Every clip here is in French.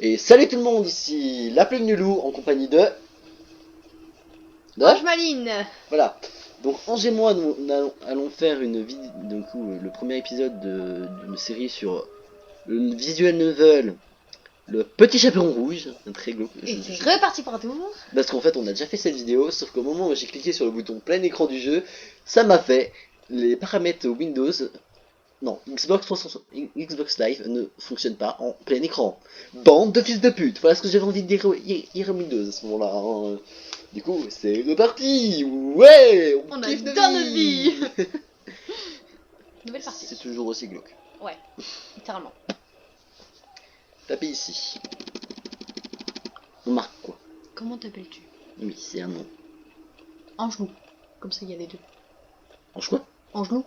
Et salut tout le monde, ici la plume du loup en compagnie de... Ange Maline. Voilà. Donc Ange et moi, allons faire une vidéo, du coup, le premier épisode d'une série sur le visual novel, le petit chaperon rouge, un très glauque. Et c'est reparti pour un tour. Parce qu'en fait on a déjà fait cette vidéo, sauf qu'au moment où j'ai cliqué sur le bouton plein écran du jeu, ça m'a fait les paramètres Windows... Non, Xbox Live ne fonctionne pas en plein écran. Bande de fils de pute, voilà ce que j'avais envie de dire hier à Windows à ce moment-là. Hein. Du coup, c'est reparti. Ouais, on kiffe notre vie. Nouvelle partie. C'est toujours aussi glauque. Ouais, littéralement. Tapez ici. On marque quoi? Comment t'appelles-tu? Oui, c'est un nom. Angelou. Comme ça, il y a les deux. Ange quoi? Angelou.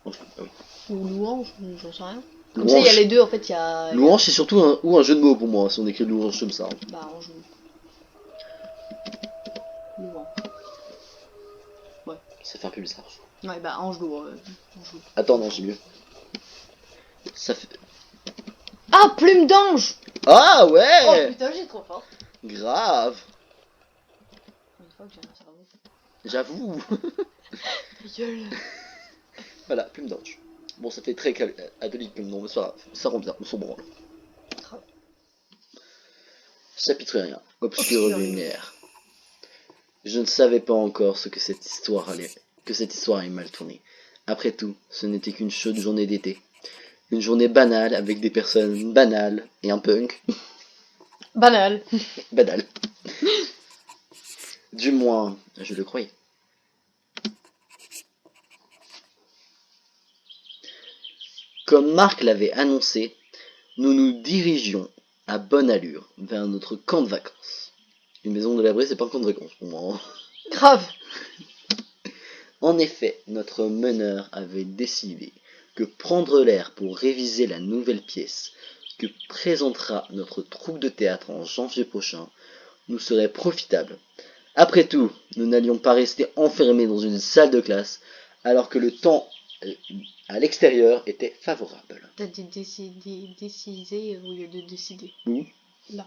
Ange, ah oui. Ou Louange, j'en sais rien. Comme ça, il y a les deux, en fait, il y a... Louange, c'est surtout un jeu de mots pour moi, si on écrit louange comme ça. Bah, Angelou. Louange. Ouais. Ça fait un peu bizarre. Ouais, bah, Angelou. Angelou. Attends, non, j'ai mieux. Ça fait... Ah, plume d'ange. Ah Oh ouais. putain, j'ai trop fort. Grave. Une fois que j'ai un cerveau. J'avoue. Gueule. Voilà, plume d'ange. Bon, ça fait très catholique comme nom, mais ça rend bien, on s'en branle. Chapitre 1. Obscure lumière. Je ne savais pas encore ce que cette histoire allait mal tourner. Après tout, ce n'était qu'une chaude journée d'été. Une journée banale avec des personnes banales et un punk. Banal. Banal. Du moins, je le croyais. Comme Marc l'avait annoncé, nous nous dirigions à bonne allure vers notre camp de vacances. Une maison de l'abri, c'est pas un camp de vacances pour moi. Hein. Grave. En effet, notre meneur avait décidé que prendre l'air pour réviser la nouvelle pièce que présentera notre troupe de théâtre en janvier prochain nous serait profitable. Après tout, nous n'allions pas rester enfermés dans une salle de classe alors que le temps à l'extérieur était favorable. T'as dit décider au lieu de décider. Où? Là.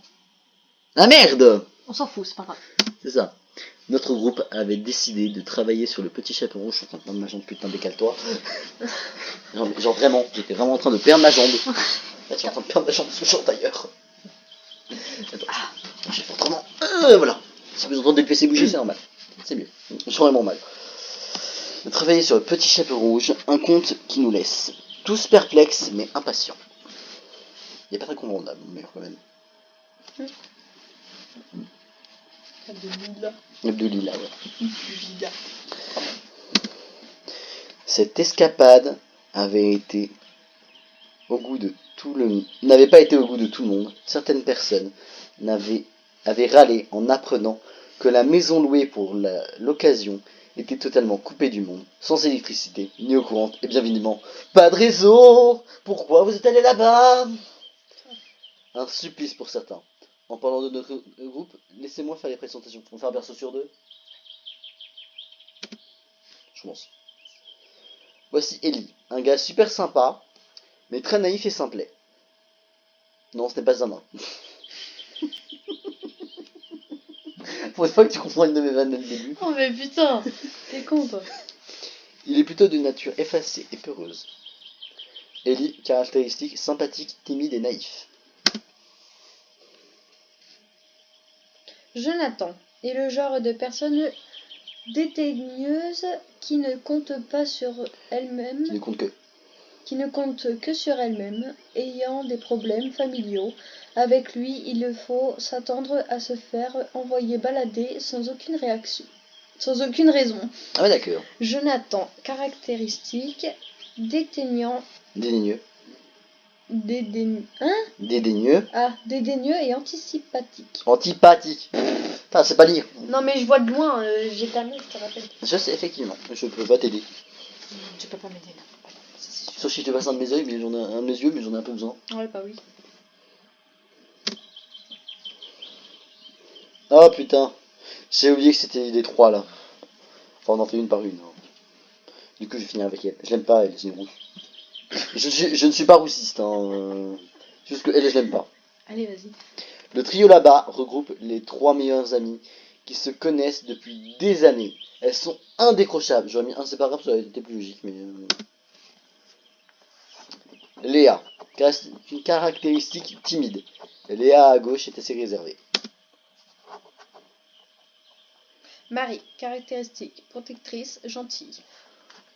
Ah merde! On s'en fout, c'est pas grave. C'est ça. Notre groupe avait décidé de travailler sur le petit chaperon. Je suis en train de perdre ma jambe, putain, décale-toi. genre vraiment, j'étais vraiment en train de perdre ma jambe. Là, je suis en train de perdre ma jambe sous le d'ailleurs. Attends, j'ai fait autrement. Voilà. Si vous entendez le PC bouger, c'est normal. C'est mieux. Je suis vraiment mal. De travailler sur le petit chaperon rouge, un conte qui nous laisse tous perplexes mais impatients. Il n'est pas très convenable, mais quand même. Abdelila, ouais. Cette escapade avait été n'avait pas été au goût de tout le monde. Certaines personnes avaient râlé en apprenant que la maison louée pour l'occasion était totalement coupée du monde, sans électricité, ni eau courante, et bien évidemment, pas de réseau. Pourquoi vous êtes allé là-bas? Un supplice pour certains. En parlant de notre groupe, laissez-moi faire les présentations. On va faire un berceau sur deux. Je pense. Voici Ellie, un gars super sympa, mais très naïf et simplet. Non, ce n'est pas un nain. Pour une fois que tu comprends une de mes vannes dès le début. Oh mais putain, t'es con toi. Il est plutôt de nature effacée et peureuse. Ellie, caractéristique sympathique, timide et naïf. Jonathan est le genre de personne dédaigneuse qui ne compte pas sur elle-même, Qui ne compte que. qui ne compte que sur elle-même, ayant des problèmes familiaux. Avec lui, il faut s'attendre à se faire envoyer balader sans aucune raison. Ah ouais, d'accord. Jonathan, caractéristique, dédaignant, Dédaigneux. hein? Dédaigneux. Ah, dédaigneux et anticipatique. Antipathique. Putain, c'est pas lire. Non mais je vois de loin, j'ai terminé, je te rappelle. Je sais, effectivement. Je peux pas t'aider. Tu peux pas m'aider là. Ça, c'est sûr. Sauf si je te passe un de mes yeux, mais j'en ai un de mes yeux, mais j'en ai un peu besoin. Ouais, bah oui. Oh putain. J'ai oublié que c'était les trois là. Enfin, on en fait une par une. Hein. Du coup, je vais finir avec elle. Je l'aime pas, elle, c'est une rousse. Je ne suis pas roussiste, hein. Juste que elle, je l'aime pas. Allez, vas-y. Le trio là-bas regroupe les 3 meilleures amies qui se connaissent depuis des années. Elles sont indécrochables. J'aurais mis inséparables, ça aurait été plus logique, mais... Léa, une caractéristique timide. Léa à gauche est assez réservée. Marie, caractéristique protectrice, gentille.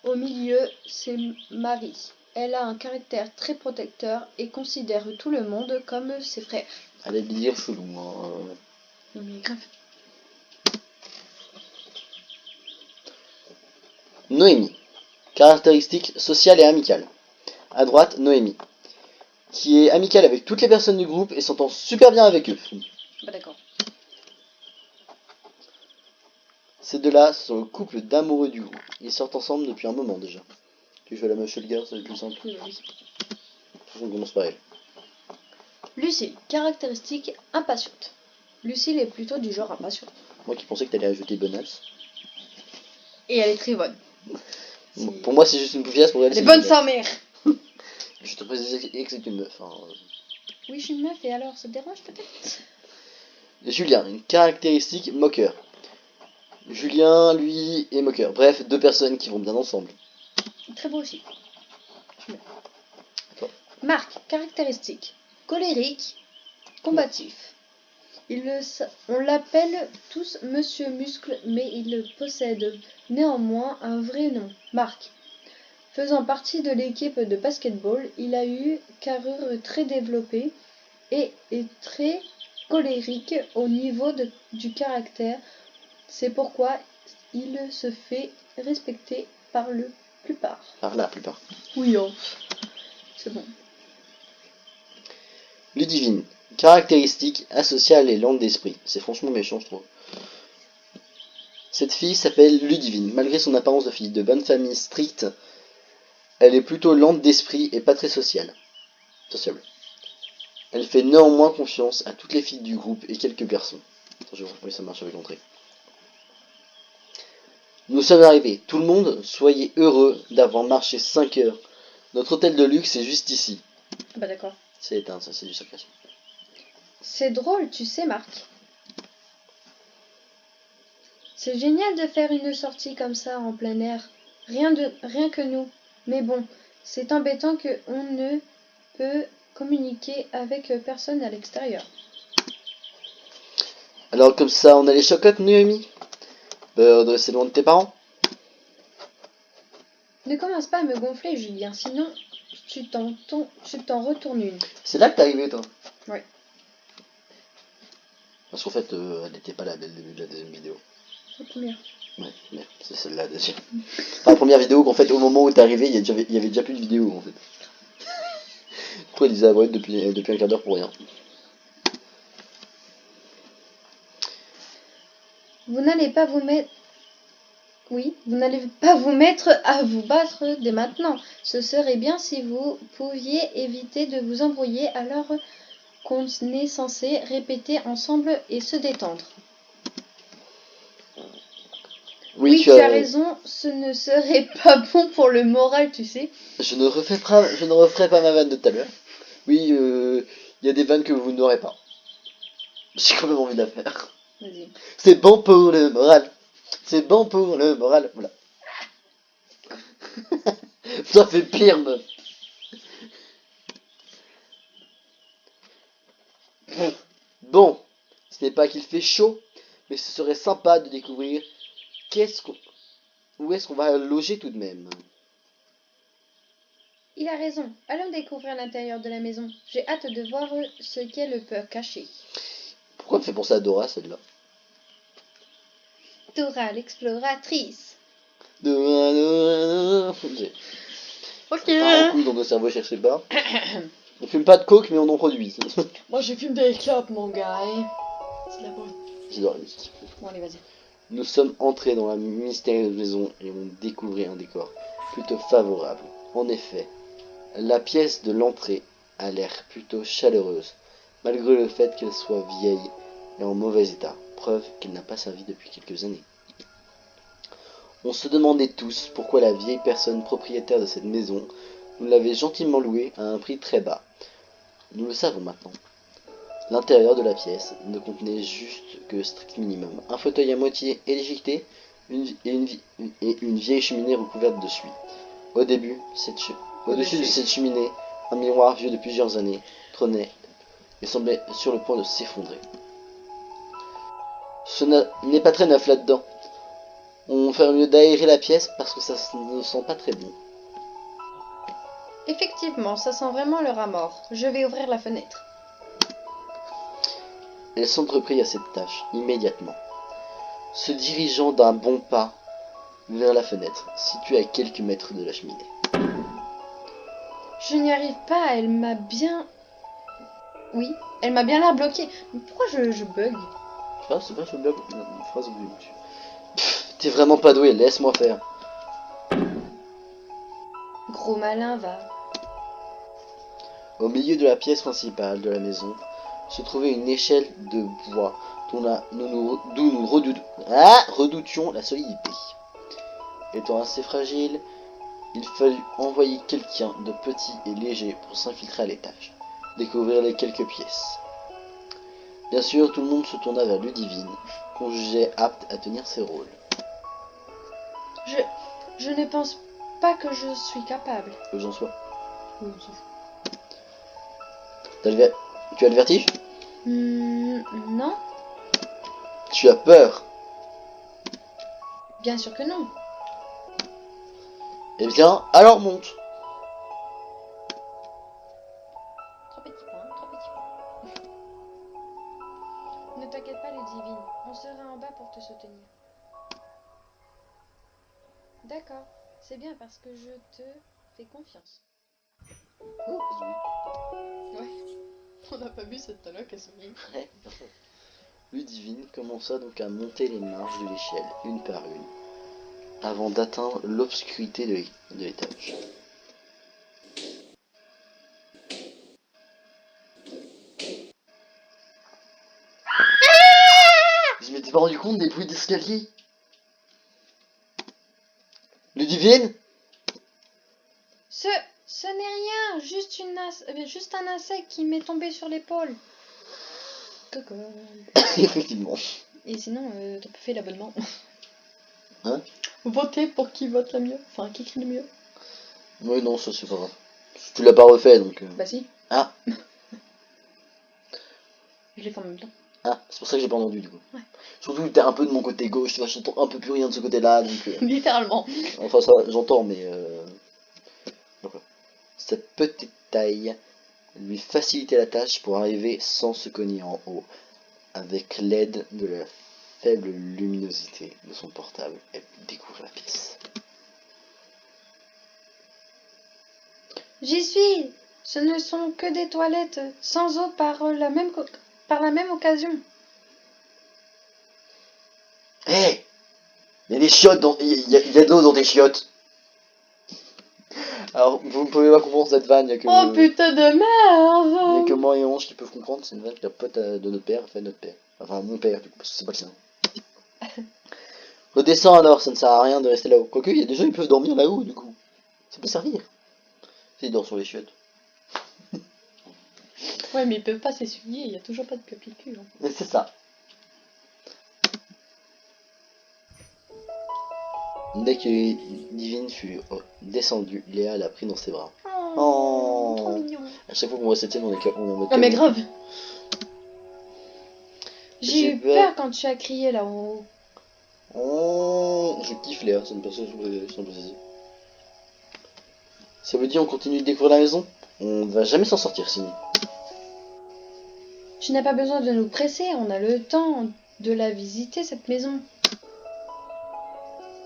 Au milieu, c'est Marie. Elle a un caractère très protecteur et considère tout le monde comme ses frères. Elle a des délires chelous. Non mais grave. Noémie, caractéristique sociale et amicale. À droite, Noémie, qui est amicale avec toutes les personnes du groupe et s'entend super bien avec eux. Bah d'accord. Ces deux-là sont le couple d'amoureux du groupe. Ils sortent ensemble depuis un moment déjà. Tu fais la meuf chez le gars, ça va être plus simple. Oui, oui. On commence par elle. Lucille, caractéristique impatiente. Lucille est plutôt du genre impatiente. Moi qui pensais que t'allais ajouter bonasse. Et elle est très bonne. Pour moi, c'est juste une poufiasse, pour elle, Elle c'est est une bonne bonasse. sa mère. Je te précise que c'est une meuf. Oui, je suis une meuf et alors, ça te dérange peut-être? Julien, une caractéristique moqueur. Julien, lui, est moqueur. Bref, deux personnes qui vont bien ensemble. Très beau aussi. D'accord. Marc, caractéristique colérique, combatif. On l'appelle tous Monsieur Muscle, mais il possède néanmoins un vrai nom, Marc. Faisant partie de l'équipe de basketball, il a une carrure très développée et est très colérique au niveau du caractère. C'est pourquoi il se fait respecter par la plupart. Par la plupart. Oui, oh. C'est bon. Ludivine, caractéristique asociale et lente d'esprit. C'est franchement méchant, je trouve. Cette fille s'appelle Ludivine. Malgré son apparence de fille de bonne famille stricte, elle est plutôt lente d'esprit et pas très sociable. Elle fait néanmoins confiance à toutes les filles du groupe et quelques garçons. Attends, je vais voir comment ça marche avec l'entrée. Nous sommes arrivés. Tout le monde, soyez heureux d'avoir marché 5 heures. Notre hôtel de luxe est juste ici. Bah d'accord. C'est éteint, ça, c'est du sarcasme. C'est drôle, tu sais, Marc. C'est génial de faire une sortie comme ça en plein air. Rien que nous. Mais bon, c'est embêtant qu'on ne peut communiquer avec personne à l'extérieur. Alors comme ça, on a les chocottes, Noémie. C'est loin de tes parents. Ne commence pas à me gonfler, Julien, sinon tu t'en retournes une. C'est là que t'es arrivé, toi. Ouais. Parce qu'en fait, elle n'était pas là dès le début de la deuxième vidéo. La première. Ouais, mais c'est celle-là, la deuxième. Enfin, la première vidéo qu'en fait, au moment où t'es arrivé, il y avait déjà plus de vidéo, en fait. Toi, Lisa Abreuil depuis un quart d'heure pour rien. Vous n'allez pas vous mettre... Oui, vous n'allez pas vous mettre à vous battre dès maintenant. Ce serait bien si vous pouviez éviter de vous embrouiller alors qu'on est censé répéter ensemble et se détendre. Oui, tu as raison, ce ne serait pas bon pour le moral, tu sais. Je ne referai pas ma vanne de tout à l'heure. Oui, y a des vannes que vous n'aurez pas. J'ai quand même envie de la faire. Vas-y. C'est bon pour le moral. C'est bon pour le moral. Voilà. Ça fait pire, meuf. Bon, ce n'est pas qu'il fait chaud, mais ce serait sympa de découvrir où est-ce qu'on va loger tout de même. Il a raison. Allons découvrir l'intérieur de la maison. J'ai hâte de voir ce qu'elle peut cacher. Pourquoi me fait penser à Dora, celle-là? Dora l'exploratrice. Dora. Ok. Pas beaucoup dans nos cerveaux, cherchez pas. On fume pas de coke, mais on en produit. Moi, je fume des clopes, mon gars. C'est de la bonne. J'adore la musique. Bon, allez, vas-y. Nous sommes entrés dans la mystérieuse maison et on découvrait un décor plutôt favorable. En effet, la pièce de l'entrée a l'air plutôt chaleureuse, malgré le fait qu'elle soit vieille et en mauvais état, preuve qu'elle n'a pas servi depuis quelques années. On se demandait tous pourquoi la vieille personne propriétaire de cette maison nous l'avait gentiment louée à un prix très bas. Nous le savons maintenant. L'intérieur de la pièce ne contenait juste que le strict minimum. Un fauteuil à moitié éjecté et une vieille cheminée recouverte de suie. Au début, au-dessus de cette cheminée, un miroir vieux de plusieurs années trônait et semblait sur le point de s'effondrer. Ce n'est pas très neuf là-dedans. On ferait mieux d'aérer la pièce parce que ça ne sent pas très bon. Effectivement, ça sent vraiment le rat mort. Je vais ouvrir la fenêtre. Elle s'entreprit à cette tâche immédiatement, se dirigeant d'un bon pas vers la fenêtre, située à quelques mètres de la cheminée. Je n'y arrive pas, elle m'a bien... Oui, elle m'a bien l'air bloquée. Mais pourquoi je bug? C'est pas une blague, une phrase oubliée, monsieur. T'es vraiment pas doué, laisse-moi faire. Gros malin, va. Au milieu de la pièce principale de la maison se trouvait une échelle de bois d'où nous redoutions la solidité. Étant assez fragile, il fallut envoyer quelqu'un de petit et léger pour s'infiltrer à l'étage, découvrir les quelques pièces. Bien sûr, tout le monde se tourna vers Ludivine, qu'on jugeait apte à tenir ses rôles. Je ne pense pas que je suis capable. Que j'en sois. Oui, on s'en fout. Tu as le vertige? Non, Tu as peur? bien sûr que non. Eh bien, alors monte. Trop petit point, trop petit point. Ne t'inquiète pas, Ludivine. On sera en bas pour te soutenir. D'accord, c'est bien parce que je te fais confiance. Ouais, on n'a pas vu cette taloc à souris. Ouais. Ludivine commença donc à monter les marches de l'échelle, une par une, avant d'atteindre l'obscurité de l'étage. Je m'étais pas rendu compte des bruits d'escalier. Ludivine? Ce n'est rien, juste un insecte qui m'est tombé sur l'épaule. Coco. Effectivement. Et sinon, t'as pas fait l'abonnement. Hein? Votez pour qui vote le mieux. Enfin, qui crie le mieux. Oui, non, ça c'est pas grave. Tu l'as pas refait donc. Bah si. Ah, Je l'ai fait en même temps. ah, c'est pour ça que j'ai pas entendu du coup. Ouais. Surtout que t'es un peu de mon côté gauche, tu vois, j'entends un peu plus rien de ce côté-là, donc. Littéralement. Enfin, ça, j'entends, mais. Voilà. Cette petite taille lui facilitait la tâche pour arriver sans se cogner en haut, avec l'aide de la faible luminosité de son portable. Elle découvre la pièce. J'y suis. Ce ne sont que des toilettes sans eau par la même occasion. Hé! Il y a des chiottes dans. Il y a de l'eau dans tes chiottes! Alors, vous ne pouvez pas comprendre cette vanne, il y a que. Oh putain de Il n'y a merde. que moi et Ange qui peuvent comprendre, c'est une vanne que la pote de notre père fait notre père. Enfin, mon père, du coup, parce que c'est pas le sien. Redescends alors, ça ne sert à rien de rester là-haut. Quoique, il y a des gens qui peuvent dormir là-haut, du coup. Ça peut servir. Ils dorment sur les chiottes. Ouais, mais ils peuvent pas s'essuyer, il y a toujours pas de papier cul. Hein. Mais c'est ça. Dès que Divine fut descendue, Léa l'a pris dans ses bras. Oh. Trop mignon. À chaque fois qu'on voit cette scène, on est capable. Ah mais grave. J'ai J'ai eu peur. peur quand tu as crié là-haut. Oh, je kiffe Léa, c'est une personne sans préciser. Ça veut dire on continue de découvrir la maison? On ne va jamais s'en sortir sinon. Tu n'as pas besoin de nous presser, on a le temps de la visiter cette maison.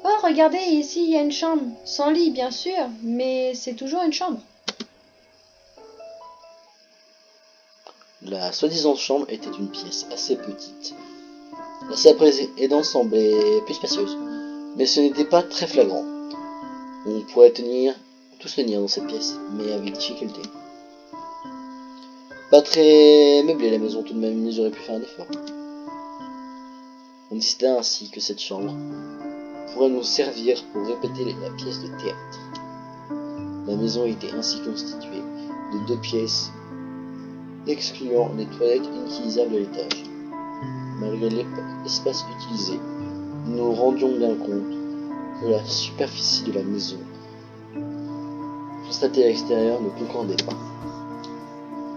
Oh, regardez, ici il y a une chambre. Sans lit, bien sûr, mais c'est toujours une chambre. La soi-disant chambre était une pièce assez petite. La salle précédente semblait plus spacieuse, mais ce n'était pas très flagrant. On pourrait tous tenir dans cette pièce, mais avec difficulté. Pas très meublée la maison tout de même, mais j'aurais pu faire un effort. On décida ainsi que cette chambre pourrait nous servir pour répéter la pièce de théâtre. La maison était ainsi constituée de 2 pièces excluant les toilettes inutilisables à l'étage. Malgré l'espace utilisé, nous nous rendions bien compte que la superficie de la maison constatée à l'extérieur ne concordait pas.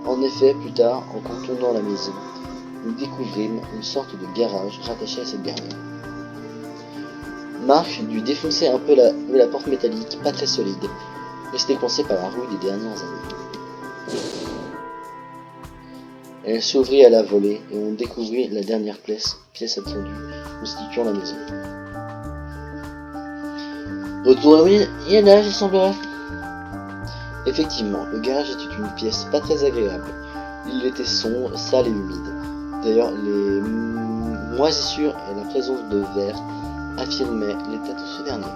En effet, plus tard, en contournant la maison, nous découvrîmes une sorte de garage rattaché à cette dernière. Marc dut défoncer un peu la porte métallique, pas très solide, restée coincée par la rouille des dernières années. Elle s'ouvrit à la volée et on découvrit la dernière pièce attendue, constituant la maison. Retour au Moyen-Âge, il semblerait. Effectivement, le garage était une pièce pas très agréable. Il était sombre, sale et humide. D'ailleurs, les moisissures et la présence de verre affirmaient l'état de ce dernier.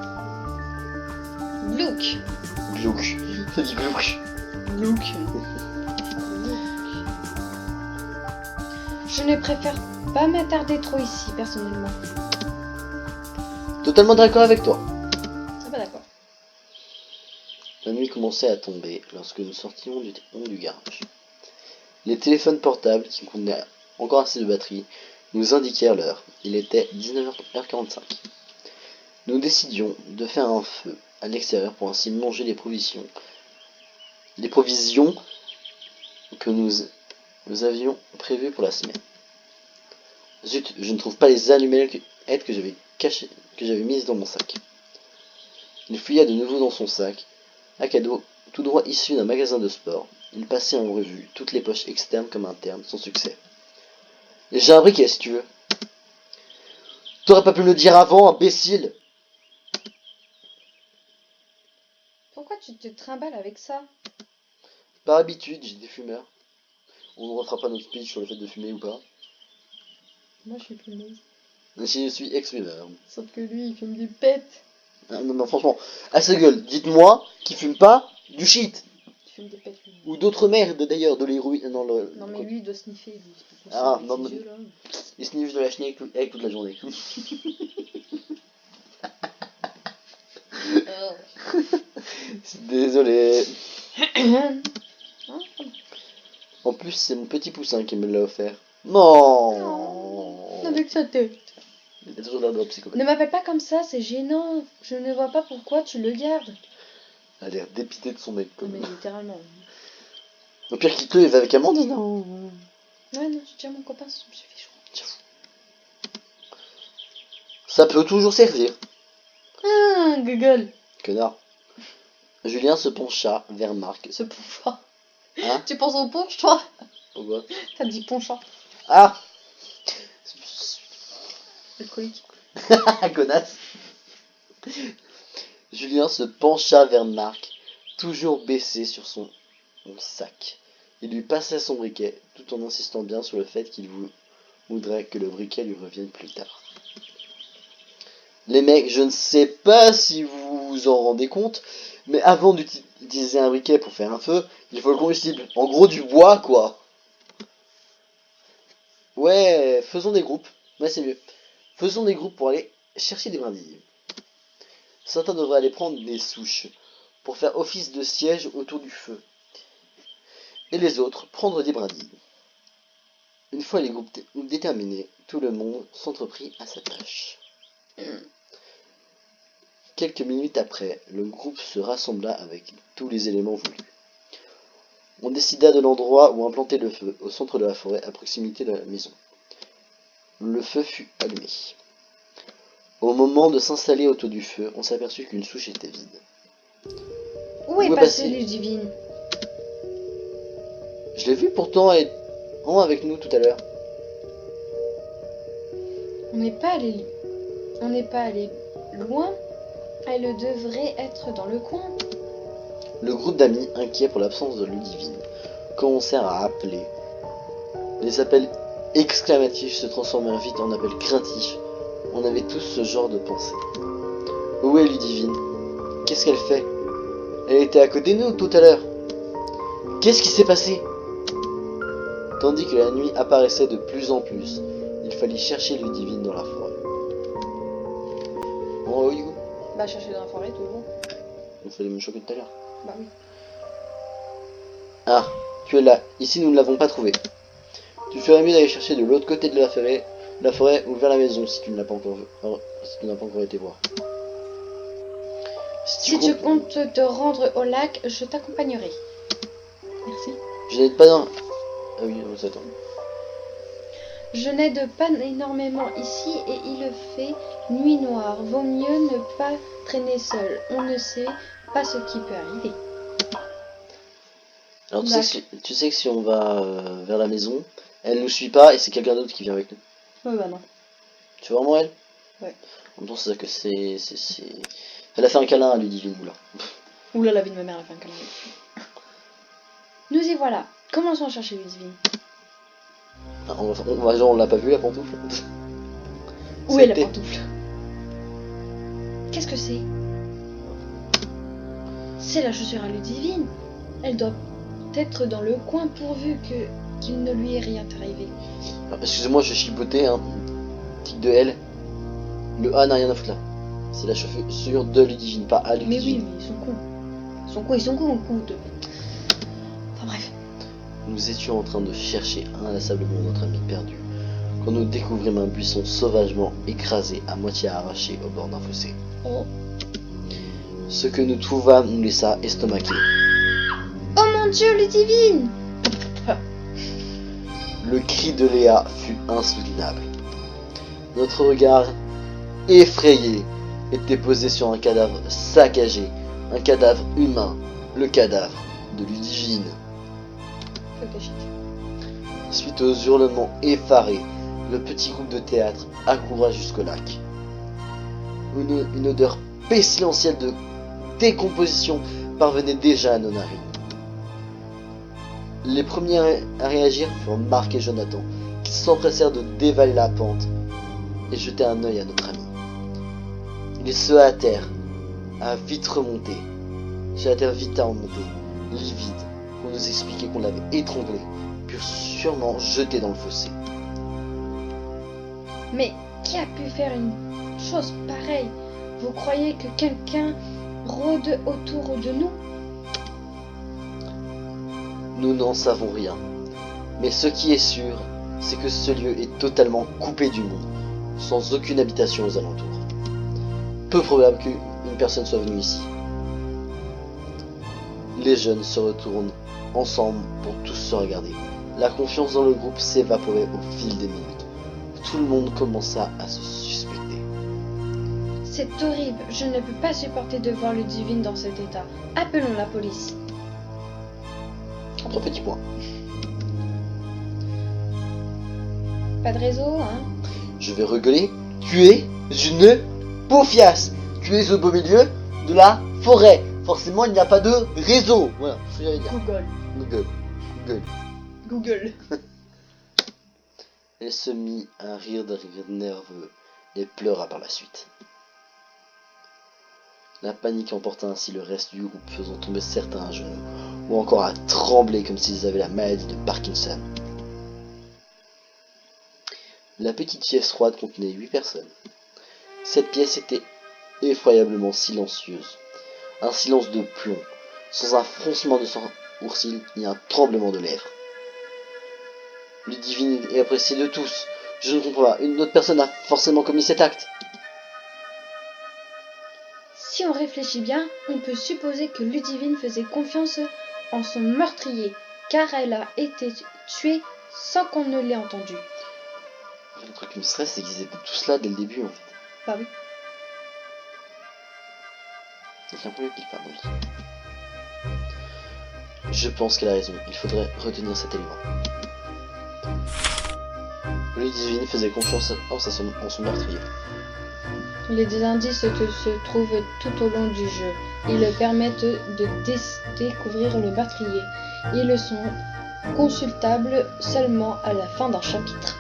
Glouc. Glouc. Ça dit glouc. Glouc. Je ne préfère pas m'attarder trop ici, personnellement. Totalement d'accord avec toi. Ah bah d'accord. La nuit commençait à tomber lorsque nous sortions du garage. Les téléphones portables, qui contenaient encore assez de batterie, nous indiquèrent l'heure. Il était 19h45. Nous décidions de faire un feu à l'extérieur pour ainsi manger les provisions que nous avions prévues pour la semaine. Zut, je ne trouve pas les allumettes que j'avais mises dans mon sac. Il fouilla de nouveau dans son sac à cadeau, tout droit issu d'un magasin de sport. Il passait en revue toutes les poches externes comme internes, sans succès. J'ai un briquet, si tu veux. T'aurais pas pu me le dire avant, imbécile! Pourquoi tu te trimbales avec ça? Par habitude, j'ai des fumeurs. On ne refera pas notre speech sur le fait de fumer ou pas. Moi, je suis fumeuse. Mais si je suis ex-fumeur. Sauf que lui, il fume du pet. Ah, non, franchement, à sa gueule, dites-moi qui fume pas du shit. Tu fumes des pets, lui. Ou d'autres merdes d'ailleurs, de l'héroïne. Non, mais lui, il doit sniffer, lui. C'est Ah, avec non, ses mais- yeux, là. Il sniffe de la chenille avec toute la journée. Désolé. Hein? En plus, c'est mon petit poussin qui me l'a offert. Non. Avec sa tête. Il a toujours l'air de psychopathe. Ne m'appelle pas comme ça, c'est gênant. Je ne vois pas pourquoi tu le gardes. Il a l'air dépité de son mec. Non, mais littéralement. Au pire qu'il pleut, il va avec Amandine. Non. Ouais, non, je tiens mon copain, ça me suffit chaud. Ça peut toujours servir. Ah, Google. Connard. Julien se pencha vers Marc. Ce poncha. Hein? Tu penses au punch, toi? Pourquoi? T'as dit poncha. Ah. Alcoolique. Connasse. Julien se pencha vers Marc, toujours baissé sur son sac. Il lui passa son briquet, tout en insistant bien sur le fait qu'il voudrait que le briquet lui revienne plus tard. Les mecs, je ne sais pas si vous vous en rendez compte, mais avant d'utiliser un briquet pour faire un feu, il faut le combustible. En gros, du bois, quoi. Ouais, faisons des groupes. Ouais, c'est mieux. Faisons des groupes pour aller chercher des brindilles. Certains devraient aller prendre des souches pour faire office de siège autour du feu. Et les autres prendre des brindilles. Une fois les groupes déterminés, tout le monde s'entreprit à sa tâche. Quelques minutes après, le groupe se rassembla avec tous les éléments voulus. On décida de l'endroit où implanter le feu, au centre de la forêt, à proximité de la maison. Le feu fut allumé. Au moment de s'installer autour du feu, on s'aperçut qu'une souche était vide. Où est Où est passée passé Ludivine? Je l'ai vu pourtant être avec nous tout à l'heure. On n'est pas allé loin. Elle devrait être dans le coin. Le groupe d'amis, inquiets pour l'absence de Ludivine, commencèrent à appeler. Les appels exclamatifs se transformèrent vite en appels craintifs. On avait tous ce genre de pensée. Où est Ludivine? Qu'est-ce qu'elle fait? Elle était à côté de nous tout à l'heure. Qu'est-ce qui s'est passé? Tandis que la nuit apparaissait de plus en plus, il fallait chercher Ludivine dans la forêt. Bon, oui, Hugo, Bah, chercher dans la forêt, toujours. on fait les mêmes choses que tout à l'heure. Bah oui. Ah, Tu es là. Ici, nous ne l'avons pas trouvé. Tu ferais mieux d'aller chercher de l'autre côté de la forêt ou vers la maison si tu ne l'as pas encore vu. Si tu n'as pas encore été voir. Si tu comptes te rendre au lac, je t'accompagnerai. Merci. Je n'aide pas dans... Ah oui, on s'attend. Je n'aide pas énormément ici et il fait nuit noire. Vaut mieux ne pas traîner seul. On ne sait pas ce qui peut arriver. Alors tu sais que si on va vers la maison, elle nous suit pas et c'est quelqu'un d'autre qui vient avec nous. Ouais, bah non. Tu vois vraiment elle? Ouais. En même temps, c'est ça que c'est... Elle a fait un câlin à Ludivine, oula. Oula, la vie de ma mère a fait un câlin. Nous y voilà. Commençons à chercher Ludivine. Ah, on l'a pas vu la pantoufle. Où est la pantoufle? Qu'est-ce que c'est? C'est la chaussure à Ludivine. Elle doit être dans le coin pourvu qu'il ne lui est rien arrivé. Excusez-moi, je chipotais, hein. Tic de L. Le A n'a rien à foutre là. C'est la chaussure de Ludivine, pas à Ludivine. Mais oui, mais ils sont cons. Ils sont cons, Enfin bref. Nous étions en train de chercher inlassablement notre ami perdu, quand nous découvrîmes un buisson sauvagement écrasé, à moitié arraché au bord d'un fossé. Oh. Ce que nous trouvâmes nous laissa estomaqués. Oh mon Dieu, Ludivine! Le cri de Léa fut insoutenable. Notre regard effrayé était posé sur un cadavre saccagé, un cadavre humain, le cadavre de Ludivine. Suite aux hurlements effarés, le petit groupe de théâtre accourut jusqu'au lac. Une odeur pestilentielle de décomposition parvenait déjà à nos narines. Les premiers à réagir furent Marc et Jonathan, qui s'empressèrent de dévaler la pente et jeter un œil à notre ami. Ils se hâtèrent à vite remonter, livides, pour nous expliquer qu'on l'avait étranglé, puis sûrement jeté dans le fossé. Mais qui a pu faire une chose pareille? Vous croyez que quelqu'un rôde autour de nous? Nous n'en savons rien, mais ce qui est sûr, c'est que ce lieu est totalement coupé du monde, sans aucune habitation aux alentours. Peu probable qu'une personne soit venue ici. Les jeunes se retournent ensemble pour tous se regarder. La confiance dans le groupe s'évaporait au fil des minutes. Tout le monde commença à se suspecter. C'est horrible, je ne peux pas supporter de voir Ludivine dans cet état. Appelons la police. 3 petits points. Pas de réseau, hein? Je vais rigoler. Tu es une paufiasse. Tu es au beau milieu de la forêt. Forcément, il n'y a pas de réseau. Voilà, c'est ce que j'allais dire. Google. Elle se mit à rire d'un rire nerveux et pleura par la suite. La panique emporta ainsi le reste du groupe, faisant tomber certains à genoux, ou encore à trembler comme s'ils avaient la maladie de Parkinson. La petite pièce froide contenait 8 personnes. Cette pièce était effroyablement silencieuse. Un silence de plomb, sans un froncement de sourcils ni un tremblement de lèvres. Ludivine est appréciée de tous. Je ne comprends pas. Une autre personne a forcément commis cet acte. Si on réfléchit bien, on peut supposer que Ludivine faisait confiance en son meurtrier, car elle a été tuée sans qu'on ne l'ait entendue. Le truc qui me stresse, c'est qu'ils étaient tous là dès le début, en fait. Bah oui. C'est un peu le pic, pardon. Je pense qu'elle a raison. Il faudrait retenir cet élément. Ludivine faisait confiance en son meurtrier. Les indices se trouvent tout au long du jeu. Ils permettent de découvrir le meurtrier. Ils sont consultables seulement à la fin d'un chapitre.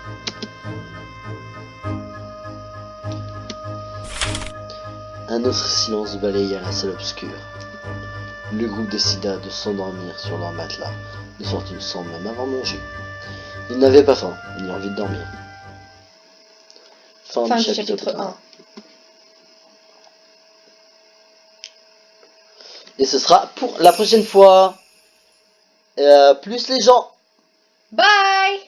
Un autre silence balaya la salle obscure. Le groupe décida de s'endormir sur leur matelas, de sorte sans même avoir mangé. Ils n'avaient pas faim, ni envie de dormir. Fin du chapitre 1. Et ce sera pour la prochaine fois. Plus les gens. Bye!